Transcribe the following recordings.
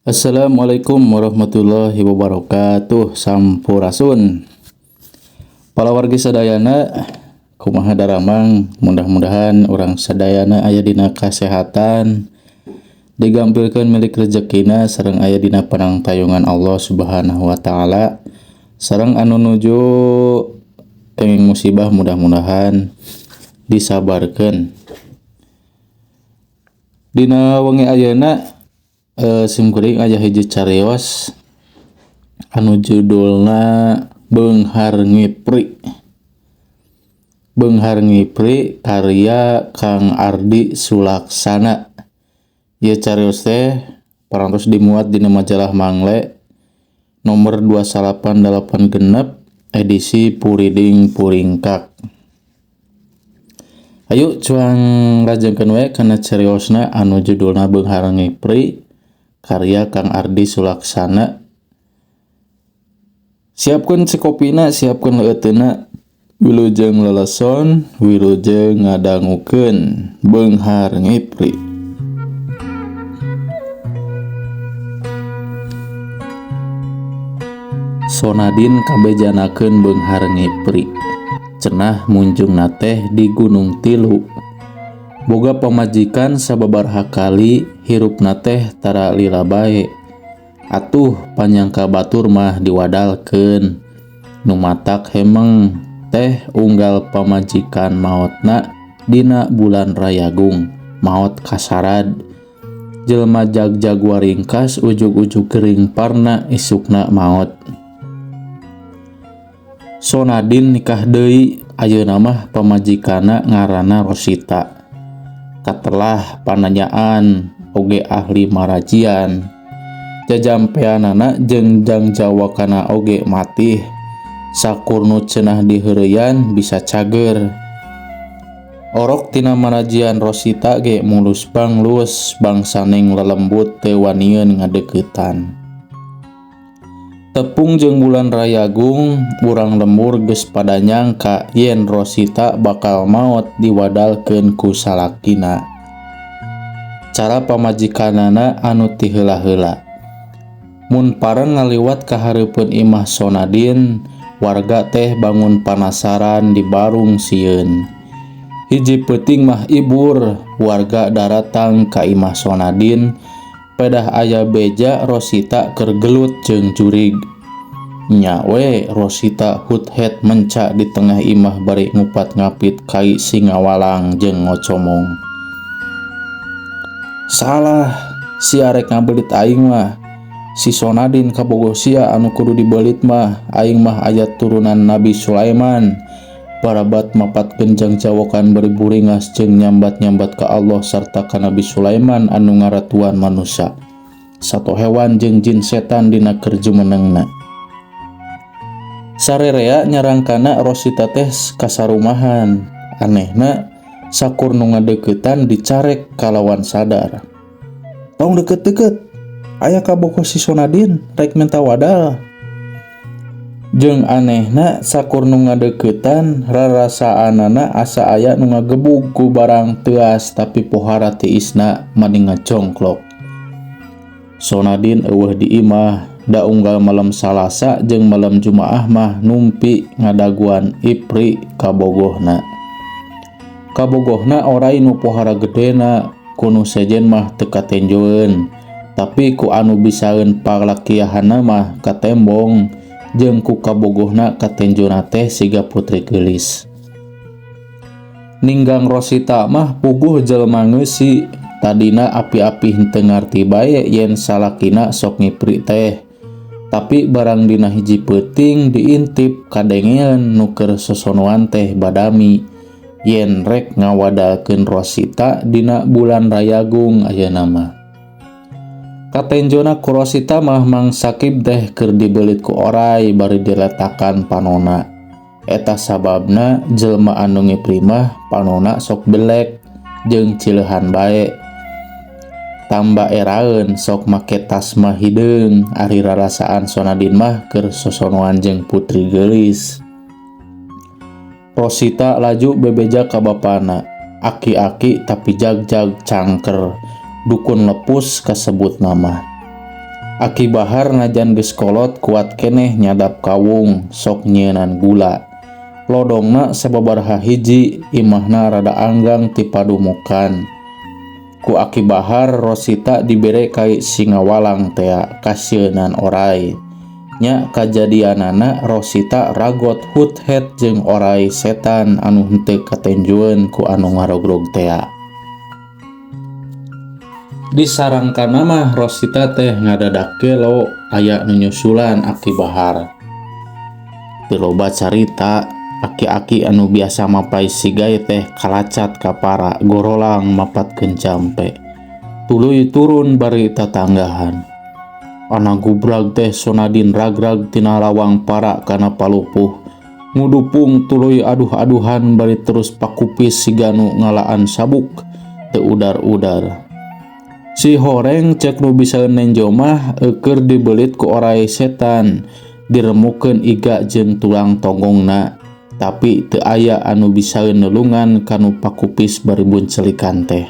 Assalamualaikum warahmatullahi wabarakatuh. Sampurasun. Para wargi sadayana, kumaha daramang, mudah-mudahan orang sadayana aya dina kasehatan, digampilkeun milik rezekina sareng aya dina panangtayungan Allah Subhanahu wa taala. Sareng anu nuju enging musibah mudah-mudahan disabarkeun. Dina wengi ayeuna simkuring aya hiji cariyos anu judulna Beunghar Ngipri. Beunghar Ngipri karya Kang Ardi Sulaksana. Ieu cariyos teh parantos dimuat dina majalah Mangle nomor 2886 edisi Puriding Puringkak. Ayo cuang rajengkeun we kana cariyosna anu judulna Beunghar Ngipri karya Kang Ardi Sulaksana. Siapkeun sekopina, siapkeun leuteuna, wilujeng leleson, wilujeng ngadangukeun Beunghar Ngipri. Sonadin kabejanakeun Beunghar Ngipri, cenah munjungna teh di Gunung Tilu. Boga pamajikan sababaraha kali hirupna teh tara lila bae. Atuh panyangka batur mah diwadalkeun. Nu matak hemeng teh unggal pamajikan maotna dina bulan Rayagung, maot kasarad. Jelema jagjag waringkas ujug-ujug gering parna isukna maot. Sonadin nikah deui, ayeuna mah pamajikanna ngaranna Rosita. Katelah pananyaan oge ahli marajian, jajampeanana jeung jangjawakana oge matih. Sakurnu cenah diheureuyan bisa cager. Orok tina marajian Rosita ge mulus banglus, bangsaning lelembut teu wanieun ngadeuketan. Tepung jeung bulan Rayagung, urang lembur geus pada nyangka yen Rosita bakal maot diwadalkeun ku salakina. Cara pamajikanana anu ti heula-heula. Mun pareng ngaliwat ka hareupeun imah Sonadin, warga teh bangun panasaran di barung sieun. Hiji peuting mah ibur, warga daratang ka imah Sonadin, pedah aya beja Rosita keur gelut jeung jurig. Nya we Rosita hut-het menca di tengah imah bari ngupat ngapit kai singawalang jeung ngocomong. Salah, si arek ngabelit aing mah. Si Sonadin kabogoh sia anu kudu dibelit mah, aing mah aya turunan Nabi Sulaiman. Parabat mapatkeun jangjawokan beribu ringas jeung nyambat-nyambat ka Allah sarta ka Nabi Sulaiman anu ngaratuan manusia, sato hewan jeung jin setan dina keur jumenengna. Sarerea nyarangkana Rosita teh kasarumahan. Anehna sakur nu ngadeuketan dicarek kalawan sadar. Tong deket-deket, aya kabogoh si Sonadin rek minta wadal. Jeung anehna sakur nu ngadeuketan rarasaanana asa aya nu ngagebug ku barang teuas tapi pohara tiisna mani ngajongklok. Sonadin eueuh di imah, da unggal malam Salasa jeung malam Jumaah mah numpi ngadaguan Ipri kabogohna. Kabogohna oray nu pohara gedena, kunu sejen mah teu katenjoeun, tapi ku anu bisaeun palakiahanna mah katembong, jeung ku kabogohna katenjona teh siga putri geulis. Ninggang Rosita mah puguh jelema ngeusi, tadina api-api henteu ngarti bae yen salakina sok ngipri teh. Tapi barang dina hiji peuting diintip kadengeun nu keur sosonoan teh badami yen rek ngawadalkeun Rosita dina bulan Rayagung ayeuna mah. Katenjona ku Rosita mah Mang Sakib teh keur dibelit ku oray bari diletakan panona. Eta sababna jelema anu ngipri mah panona sok belek jeung cileuhan bae. Tamba eraeun sok make tas mah hideung, ari rarasaan Sonadin mah keur sosonoan jeung putri geulis. Rosita laju bebeja ka bapana, aki-aki tapi jagjag cangker, dukun lepus kasebut nama. Aki Bahar najan geus kolot kuat keneh nyadap kawung sok nyeunan gula. Lodongna sababaraha hiji imahna rada anggang ti padumukan. Ku Aki Bahar Rosita dibere kai singawalang tea kasieunaan oray. Nya kajadianana Rosita ragot hut-het jeung oray setan anu henteu katenjueun ku anu ngarogrog tea. Disarangkanna mah Rosita teh ngadadak lo aya nu nyusulan Aki Bahar. Teu loba carita aki-aki anu biasa mapai sigay teh kalacat ka para gorolang mapatkeun campe. Tuluy turun bari tatanggahan. Ana gubrag teh Sonadin ragrag tina lawang para kana palupuh. Ngudupung tuluy aduh-aduhan bari terus pakupis siganu ngalaan sabuk teu udar-udar. Si horeng cek nu bisa nenjo mah keur dibelit ku oray setan, diremukeun iga jeung tulang tonggongna, tapi teu aya anu bisa nulungan kanu pakupis bari buncelikan teh.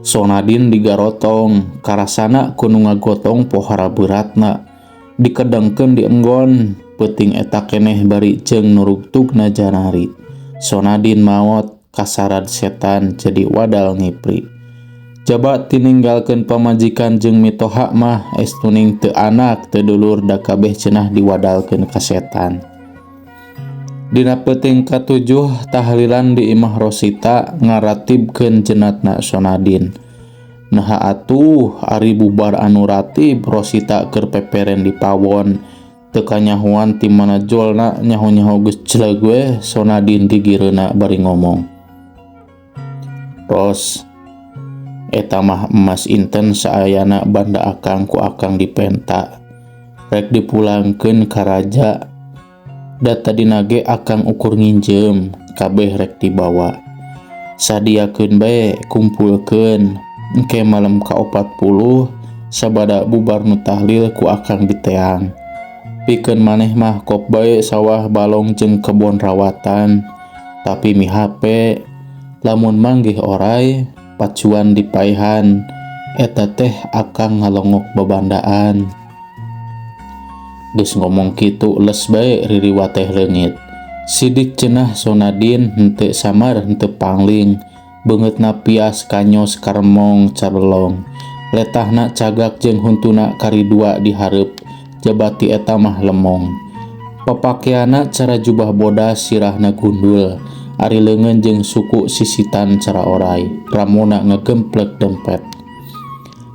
Sonadin digarotong, karasana kudu ngagotong pohara beratna, dikedengkeun di enggon, peuting eta keneh bari jeung nurugtugna janari. Sonadin maot kasarad setan jadi wadal ngipri. Jaba tininggalkeun pamajikan jeung mitoha mah estuning teu anak teu dulur da kabeh cenah diwadalkeun ka setan. Dina peuting katujuh tahlilan di imah Rosita ngaratibkeun jenatna Sonadin. Naha atuh ari bubar anu ratib Rosita keur peperen di pawon. Teu kanyahoan ti mana jolna nyaho-nyaho geus celeg we Sonadin digireuna bari ngomong. Ros, eta mah emas inten saayana banda akang ku akang dipenta. Rek dipulangkeun ka raja. Da tadina ge akang ukur nginjem, kabeh rek dibawa. Sadiakeun bae kumpulkeun, engke malam ka-40 sabada bubar nu tahlil ku akang diteang. Pikeun maneh mah kop bae sawah balong jeung kebon rawatan, tapi mihape lamun manggih oray pacuan dipaihan, eta teh akang ngalongok babandaan. Geus ngomong kitu les bae ririwa teh leungit. Sidik cenah Sonadin henteu samar henteu pangling, beungeutna pias kanyos karemong carelong. Letahna cagak jeung huntuna karidua di hareup, jabati eta mah lemong. Papakeana cara jubah bodas sirahna gundul, ari leungeun jeung suku sisitan cara oray, ramona ngegemplek dempet.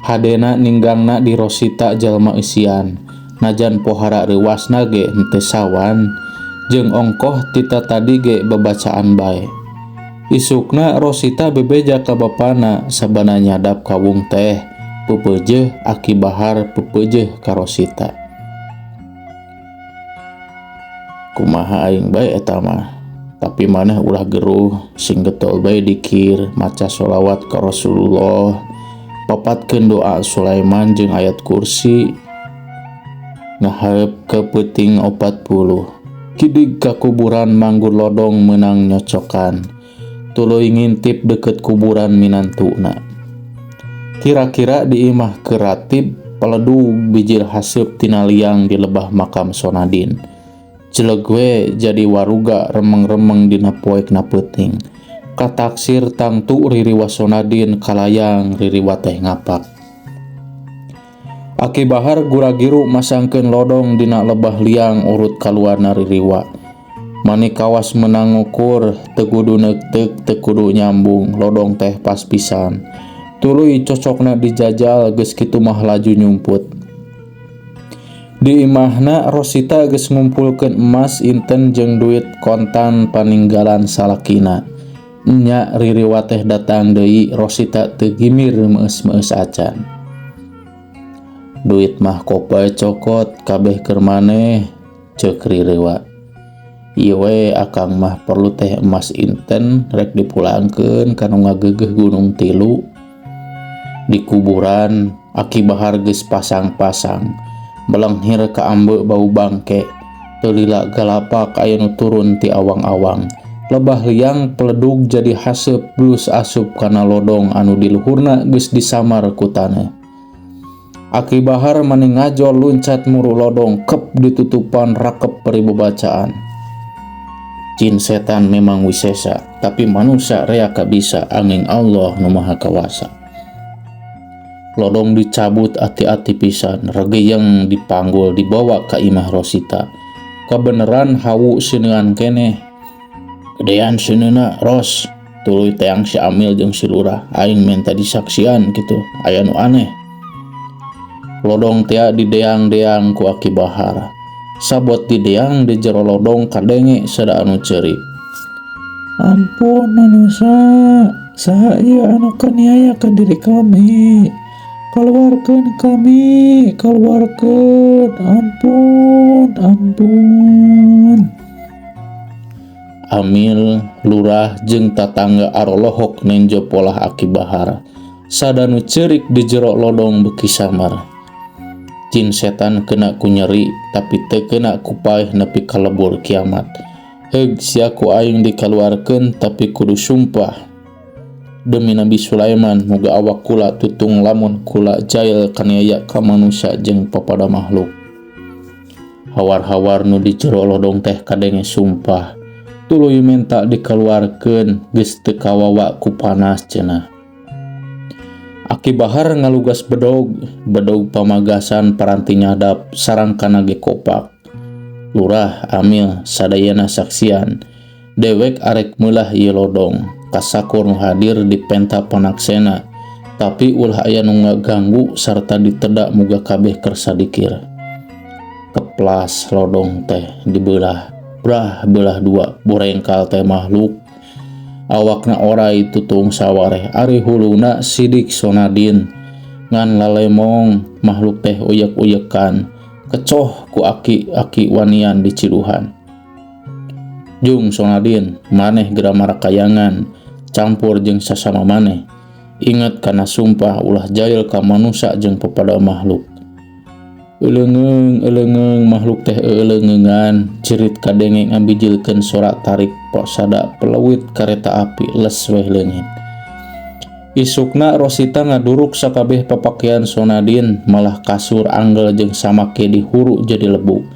Hadena ninggangna di Rosita jalma eusian, najan pohara reuasna ge henteu sawan, jeung ongkoh tita tadi ge babacaan bae. Isukna Rosita bebeja ka bapana sabana nyadap kawung teh, peupeujeuh Aki Bahar peupeujeuh ka Rosita. Kumaha aing bae eta mah, tapi maneh ulah geruh sing getol bae dikir, maca sholawat ka Rasulullah, papatkeun doa Sulaiman jeung ayat kursi, ngaharep ke peuting 40. Kidig ka kuburan manggur lodong meunang nyocokan, tuluy ngintip deket kuburan minantuna. Kira-kira di imah keratib paledug bijil haseup tina liang di lebah makam Sonadin. Celeg we jadi waruga remeng-remeng dina poekna peuting. Kataksir tangtu ririwa Sonadin kalayang ririwa teh ngapak. Aki Bahar gura-giru masangkeun lodong dina lebah liang urut kaluarna ririwa. Mani kawas meunang ngukur, teu kudu neukteuk, teu kudu nyambung, lodong teh pas pisan. Tuluy cocokna dijajal geus kitu mah laju nyumput. Di imahna Rosita geus ngumpulkeun emas inten jeung duit kontan paninggalan salakina. Nya ririwa teh datang deui, Rosita teu gimir meus-meus acan. Duit mah kop bae cokot, kabeh keur maneh, ceuk ririwa. Ieu we akang mah perlu teh emas inten rek dipulangkeun kanu ngageugeuh Gunung Tilu. Di kuburan Aki Bahar geus pasang-pasang, melenghir ka ambe bau bangke, teu lila galapak aya nu turun ti awang-awang. Lebah liang peledug jadi haseup blus asup kana lodong anu di luhurna geus disamar ku taneuh. Aki Bahar mani ngajol luncat muru lodong kep ditutupan rakep peribu bacaan. Jin setan memang wisesa, tapi manusia rea bisa angin Allah nu maha kawasa. Lodong dicabut ati-ati pisan, regi yang dipanggul dibawa ke imah Rosita. Kebeneran hawu sinean keneh. Gedean sineuna Ros, tuluy teang si Amil jeung si Lurah, aing minta disaksian gitu, aya nu aneh. Lodong tia dideang-deang ku Aki Bahar. Sabot dideang di jero lodong kadenge sada anu ceurik. Ampun manusia, saha ieu anu kaniaya ka diri kami. Keluarkan kami, keluarkan, ampun. Amil, Lurah, jeung tatangga arolohok nenjo polah Aki Bahar. Sadanu cerik di jero lodong beuki samar. Jin setan kena ku nyeri, tapi teu kena ku paeh nepi ka lebur kiamat. Heug sia ku aing dikaluarkeun, tapi kudu sumpah. Demi Nabi Sulaiman, muga awak kula tutung lamun kula jail kaniaya ka manusia jeung papada makhluk. Hawar-hawar nu di jero lodong teh kadenge sumpah. Tuluy minta dikaluarkeun, geus teu kawawa ku panas cenah. Aki Bahar ngalugas bedog pamagasan paranti nyadap sareng kana ge kopak. Lurah, Amil, sadayana saksian. Dewek arek meulah ieu lodong. Kasakur nu hadir di penta panaksena, tapi ulah aya nu ngaganggu sarta ditedak muga kabeh keur sadikir. Keplas lodong teh dibelah, belah dua, borengkal teh makhluk. Awakna orai tutung sawareh, ari huluna sidik Sonadin, ngan lalemong makhluk teh uyek-uyekan, kecoh ku aki wanian di ciduhan. Jung Sonadin, maneh gera marakayangan, campur jeung sasama maneh. Ingat kana sumpah ulah jail ka manusia jeung pepada makhluk. Eleungeng makhluk teh euleugeungan, cerit kadenge ngabijilkeun sora tarik posada peleuwit kareta api les weh leungit. Isukna Rosita ngaduruk sakabeh papakean Sonadin, malah kasur anggel jeung samake dihuru jadi lebu.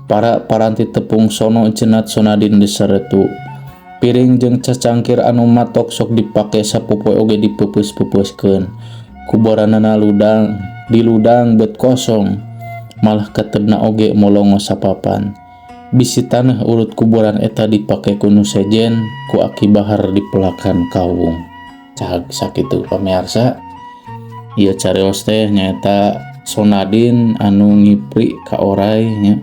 Para paranti tepung sono cenat Sonadin disaretu. Piring jeung cacangkir anu matok sok dipake sapopoe oge dipepeus-pepeuskeun. Kubaranana diludang bet kosong, malah ketedna oge molongo sapapan. Bisi tanah urut kuburan eta dipake ku nu sejen, ku Aki Bahar dipelakan kawung. Cag sakitu pamirsa. Ieu carios teh nyaeta Sonadin anu ngipri ka oray nya.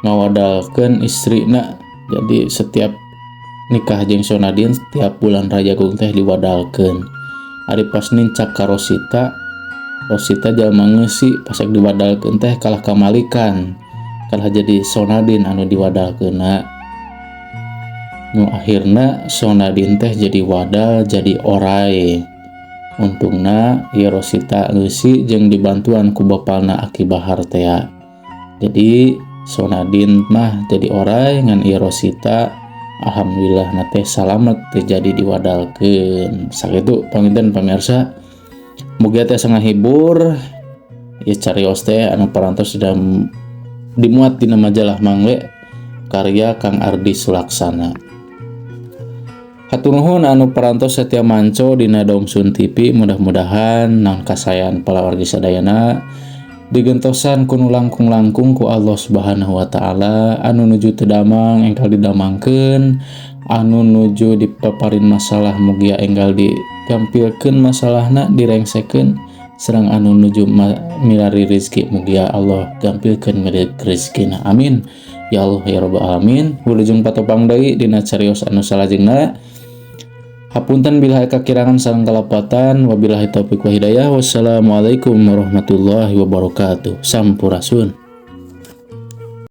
Ngawadalkeun istrina. Jadi setiap nikah jeung Sonadin setiap bulan Rajagung teh diwadalkeun. Ari pas nincak ka Rosita jalma ngeusi pasek diwadalkeun teh kalah kamalikan. Kalah jadi Sonadin anu diwadalkeunna. Nu akhirna Sonadin teh jadi wadal jadi oray. Untungna ieu Rosita ngeusi jeung dibantuan ku bapalna Aki Bahar teh. Jadi Sonadin mah jadi oray ngan ieu Rosita alhamdulillah teh salamet teh jadi diwadalkeun. Sakitu panginten pamirsa. Mugia teh sangat hibur. Ieu carios teh anu parantos sudah dimuat dina majalah Mangwe karya Kang Ardi Sulaksana. Hatur nuhun anu parantos setia manco dina Dongsun TV, mudah-mudahan nang kasayan palawargi sadayana digentosan kuno langkung-langkung ku Allah Subhanahu wa taala, anu nuju teu damang enggal didamangkeun, anu nuju dipaparin masalah mugia enggal digampilkeun masalahna direngsekeun, sareng anu nuju milari rezeki mugia Allah gampilkeun rezekina. Amin ya Allah ya rabbal alamin. Wilujeng patopang deui dina carios anu salajengna. Hapunten bila kakirangan sareng kalapatan, wabillahi taufiq wa hidayah. Wassalamualaikum warahmatullahi wabarakatuh. Sampurasun.